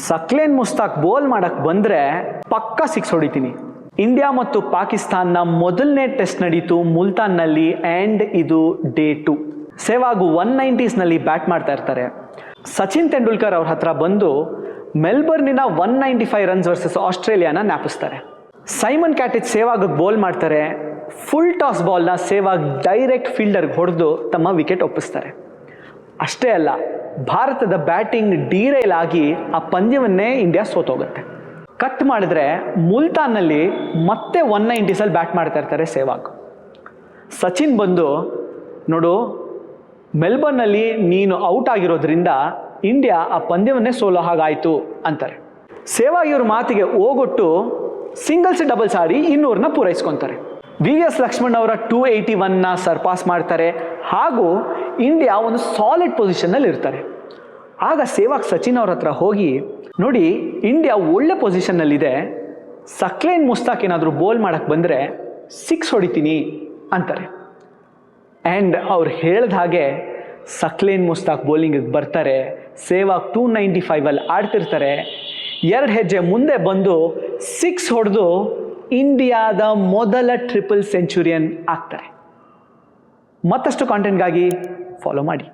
ಸಕ್ಲೇನ್ ಮುಸ್ತಾಕ್ ಬೋಲ್ ಮಾಡಕ್ ಬಂದ್ರೆ ಪಕ್ಕಾ ಸಿಕ್ಸ್ ಹೊಡಿತೀನಿ. ಇಂಡಿಯಾ ಮತ್ತು ಪಾಕಿಸ್ತಾನ್ನ ಮೊದಲನೇ ಟೆಸ್ಟ್ ನಡೀತು ಮುಲ್ತಾನ್ನಲ್ಲಿ ಆ್ಯಂಡ್ ಇದು ಡೇ 2. ಸೆಹ್ವಾಗ್ 190s ಬ್ಯಾಟ್ ಮಾಡ್ತಾ ಇರ್ತಾರೆ. ಸಚಿನ್ ತೆಂಡೂಲ್ಕರ್ ಅವ್ರ ಹತ್ರ ಬಂದು ಮೆಲ್ಬರ್ನಿನ 195 ರನ್ಸ್ ವರ್ಸಸ್ ಆಸ್ಟ್ರೇಲಿಯಾನ ನ್ಯಾಪಿಸ್ತಾರೆ. ಸೈಮನ್ ಕ್ಯಾಟಿಚ್ ಸೆಹ್ವಾಗ್ ಬೋಲ್ ಮಾಡ್ತಾರೆ. ಫುಲ್ ಟಾಸ್ ಬಾಲ್ನ ಸೆಹ್ವಾಗ್ ಡೈರೆಕ್ಟ್ ಫೀಲ್ಡರ್ಗೆ ಹೊಡೆದು ತಮ್ಮ ವಿಕೆಟ್ ಒಪ್ಪಿಸ್ತಾರೆ. ಅಷ್ಟೇ ಅಲ್ಲ, ಭಾರತದ ಬ್ಯಾಟಿಂಗ್ ಡೀರೈಲ್ ಆಗಿ ಆ ಪಂದ್ಯವನ್ನೇ ಇಂಡಿಯಾ ಸೋತೋಗುತ್ತೆ. ಕಟ್ ಮಾಡಿದ್ರೆ ಮುಲ್ತಾನ್ನಲ್ಲಿ ಮತ್ತೆ 190s ಬ್ಯಾಟ್ ಮಾಡ್ತಾ ಇರ್ತಾರೆ ಸೆಹ್ವಾಗ್. ಸಚಿನ್ ಬಂದು, ನೋಡು, ಮೆಲ್ಬರ್ನಲ್ಲಿ ನೀನು ಔಟ್ ಆಗಿರೋದ್ರಿಂದ ಇಂಡಿಯಾ ಆ ಪಂದ್ಯವನ್ನೇ ಸೋಲೋ ಹಾಗಾಯಿತು ಅಂತಾರೆ. ಸೆಹ್ವಾಗ್ ಇವ್ರ ಮಾತಿಗೆ ಓಗೊಟ್ಟು ಸಿಂಗಲ್ಸ್ ಡಬಲ್ಸ್ ಆಡಿ 200ನ ಪೂರೈಸ್ಕೊತಾರೆ. VVS ಲಕ್ಷ್ಮಣ್ ಅವರ 281ನ ಸರ್ಪಾಸ್ ಮಾಡ್ತಾರೆ. ಹಾಗೂ ಇಂಡಿಯಾ ಒಂದು ಸಾಲಿಡ್ ಪೊಸಿಷನ್ನಲ್ಲಿ ಇರ್ತಾರೆ. ಆಗ ಸೆಹ್ವಾಗ್ ಸಚಿನ್ ಅವ್ರ ಹತ್ರ ಹೋಗಿ, ನೋಡಿ, ಇಂಡಿಯಾ ಒಳ್ಳೆ ಪೊಸಿಷನ್ನಲ್ಲಿದೆ, ಸಕ್ಲೇನ್ ಮುಸ್ತಾಕ್ ಏನಾದರೂ ಬೋಲ್ ಮಾಡಕ್ಕೆ ಬಂದರೆ 6 ಹೊಡಿತೀನಿ ಅಂತಾರೆ. ಆ್ಯಂಡ್ ಅವ್ರು ಹೇಳ್ದ ಹಾಗೆ ಸಕ್ಲೇನ್ ಮುಸ್ತಾಕ್ ಬೌಲಿಂಗಿಗೆ ಬರ್ತಾರೆ. ಸೆಹ್ವಾಗ್ 295 ಆಡ್ತಿರ್ತಾರೆ. 2 ಹೆಜ್ಜೆ ಮುಂದೆ ಬಂದು 6 ಹೊಡೆದು ಇಂಡಿಯಾದ ಮೊದಲ ಟ್ರಿಪಲ್ ಸೆಂಚುರಿಯನ್ ಆಗ್ತಾರೆ. ಮತ್ತಷ್ಟು ಕಾಂಟೆಂಟ್ಗಾಗಿ ಫಾಲೋ ಮಾಡಿ.